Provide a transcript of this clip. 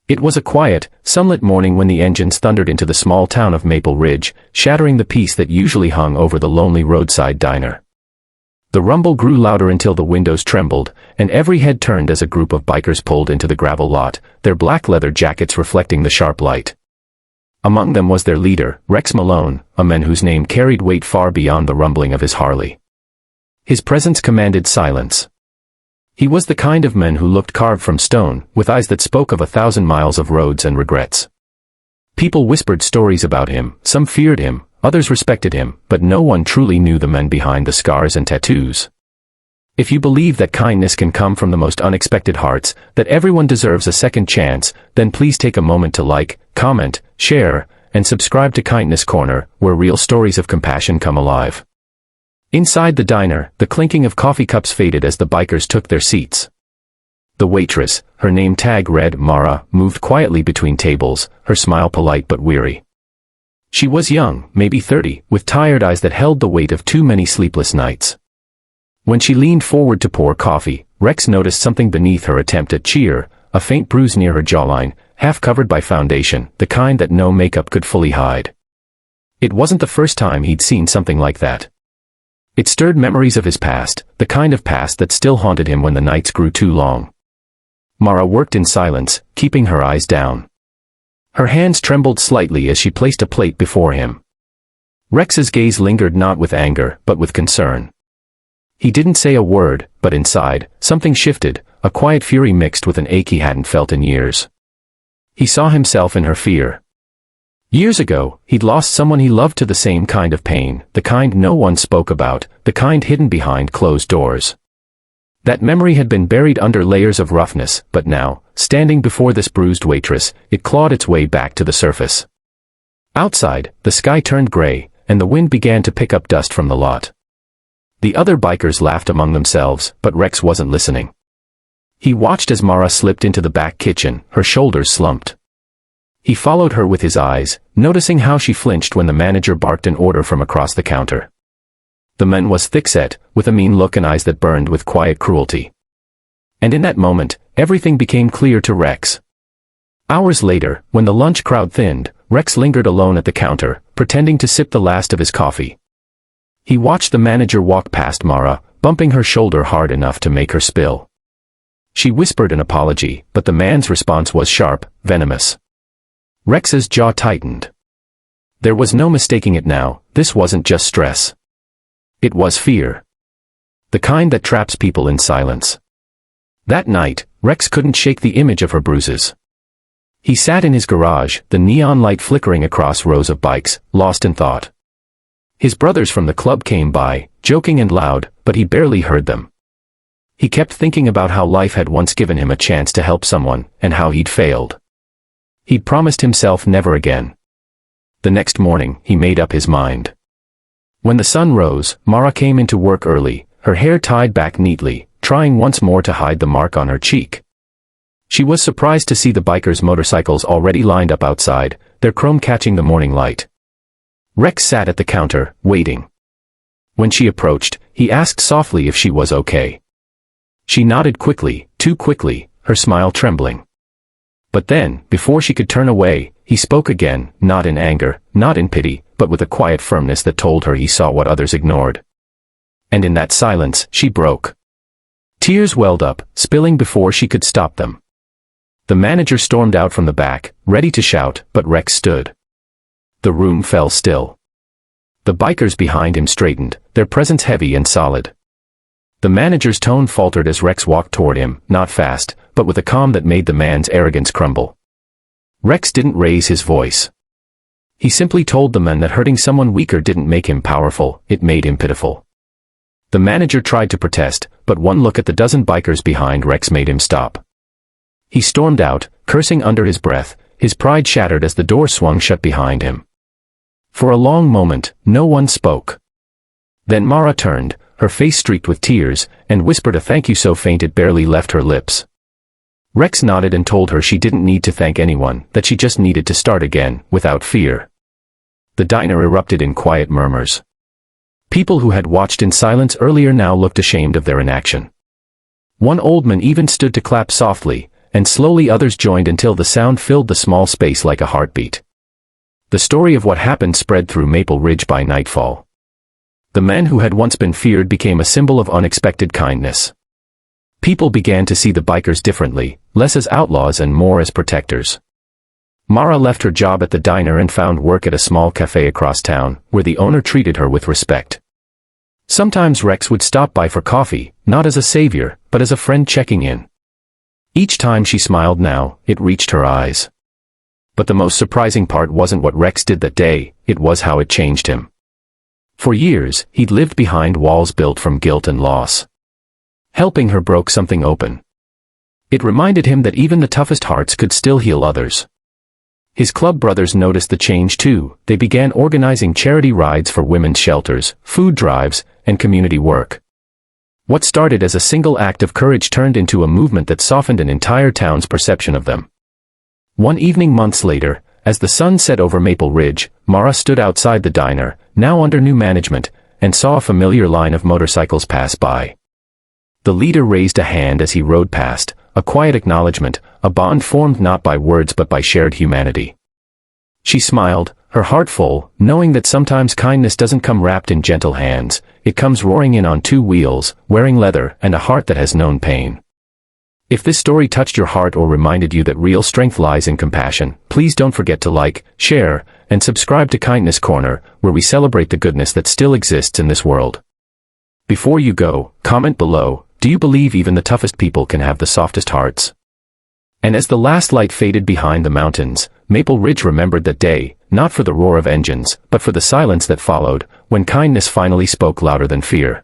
It was a quiet, sunlit morning when the engines thundered into the small town of Maple Ridge, shattering the peace that usually hung over the lonely roadside diner. The rumble grew louder until the windows trembled, and every head turned as a group of bikers pulled into the gravel lot, their black leather jackets reflecting the sharp light. Among them was their leader, Rex Malone, a man whose name carried weight far beyond the rumbling of his Harley. His presence commanded silence. He was the kind of man who looked carved from stone, with eyes that spoke of 1,000 miles of roads and regrets. People whispered stories about him, some feared him, others respected him, but no one truly knew the men behind the scars and tattoos. If you believe that kindness can come from the most unexpected hearts, that everyone deserves a second chance, then please take a moment to like, comment, share, and subscribe to Kindness Corner, where real stories of compassion come alive. Inside the diner, the clinking of coffee cups faded as the bikers took their seats. The waitress, her name tag read Mara, moved quietly between tables, her smile polite but weary. She was young, maybe 30, with tired eyes that held the weight of too many sleepless nights. When she leaned forward to pour coffee, Rex noticed something beneath her attempt at cheer, a faint bruise near her jawline, half covered by foundation, the kind that no makeup could fully hide. It wasn't the first time he'd seen something like that. It stirred memories of his past, the kind of past that still haunted him when the nights grew too long. Mara worked in silence, keeping her eyes down. Her hands trembled slightly as she placed a plate before him. Rex's gaze lingered not with anger, but with concern. He didn't say a word, but inside, something shifted, a quiet fury mixed with an ache he hadn't felt in years. He saw himself in her fear. Years ago, he'd lost someone he loved to the same kind of pain, the kind no one spoke about, the kind hidden behind closed doors. That memory had been buried under layers of roughness, but now, standing before this bruised waitress, it clawed its way back to the surface. Outside, the sky turned gray, and the wind began to pick up dust from the lot. The other bikers laughed among themselves, but Rex wasn't listening. He watched as Mara slipped into the back kitchen, her shoulders slumped. He followed her with his eyes, noticing how she flinched when the manager barked an order from across the counter. The man was thick-set, with a mean look and eyes that burned with quiet cruelty. And in that moment, everything became clear to Rex. Hours later, when the lunch crowd thinned, Rex lingered alone at the counter, pretending to sip the last of his coffee. He watched the manager walk past Mara, bumping her shoulder hard enough to make her spill. She whispered an apology, but the man's response was sharp, venomous. Rex's jaw tightened. There was no mistaking it now, this wasn't just stress. It was fear. The kind that traps people in silence. That night, Rex couldn't shake the image of her bruises. He sat in his garage, the neon light flickering across rows of bikes, lost in thought. His brothers from the club came by, joking and loud, but he barely heard them. He kept thinking about how life had once given him a chance to help someone, and how he'd failed. He'd promised himself never again. The next morning, he made up his mind. When the sun rose, Mara came into work early, her hair tied back neatly, trying once more to hide the mark on her cheek. She was surprised to see the bikers' motorcycles already lined up outside, their chrome catching the morning light. Rex sat at the counter, waiting. When she approached, he asked softly if she was okay. She nodded quickly, too quickly, her smile trembling. But then, before she could turn away, he spoke again, not in anger, not in pity, but with a quiet firmness that told her he saw what others ignored. And in that silence, she broke. Tears welled up, spilling before she could stop them. The manager stormed out from the back, ready to shout, but Rex stood. The room fell still. The bikers behind him straightened, their presence heavy and solid. The manager's tone faltered as Rex walked toward him, not fast, but with a calm that made the man's arrogance crumble. Rex didn't raise his voice. He simply told the man that hurting someone weaker didn't make him powerful, it made him pitiful. The manager tried to protest, but one look at the dozen bikers behind Rex made him stop. He stormed out, cursing under his breath, his pride shattered as the door swung shut behind him. For a long moment, no one spoke. Then Mara turned, her face streaked with tears, and whispered a thank you so faint it barely left her lips. Rex nodded and told her she didn't need to thank anyone, that she just needed to start again, without fear. The diner erupted in quiet murmurs. People who had watched in silence earlier now looked ashamed of their inaction. One old man even stood to clap softly, and slowly others joined until the sound filled the small space like a heartbeat. The story of what happened spread through Maple Ridge by nightfall. The men who had once been feared became a symbol of unexpected kindness. People began to see the bikers differently, less as outlaws and more as protectors. Mara left her job at the diner and found work at a small cafe across town, where the owner treated her with respect. Sometimes Rex would stop by for coffee, not as a savior, but as a friend checking in. Each time she smiled now, it reached her eyes. But the most surprising part wasn't what Rex did that day, it was how it changed him. For years, he'd lived behind walls built from guilt and loss. Helping her broke something open. It reminded him that even the toughest hearts could still heal others. His club brothers noticed the change too. They began organizing charity rides for women's shelters, food drives, and community work. What started as a single act of courage turned into a movement that softened an entire town's perception of them. One evening months later, as the sun set over Maple Ridge, Mara stood outside the diner, now under new management, and saw a familiar line of motorcycles pass by. The leader raised a hand as he rode past, a quiet acknowledgement, a bond formed not by words but by shared humanity. She smiled, her heart full, knowing that sometimes kindness doesn't come wrapped in gentle hands, it comes roaring in on two wheels, wearing leather, and a heart that has known pain. If this story touched your heart or reminded you that real strength lies in compassion, please don't forget to like, share, and subscribe to Kindness Corner, where we celebrate the goodness that still exists in this world. Before you go, comment below, do you believe even the toughest people can have the softest hearts? And as the last light faded behind the mountains, Maple Ridge remembered that day, not for the roar of engines, but for the silence that followed, when kindness finally spoke louder than fear.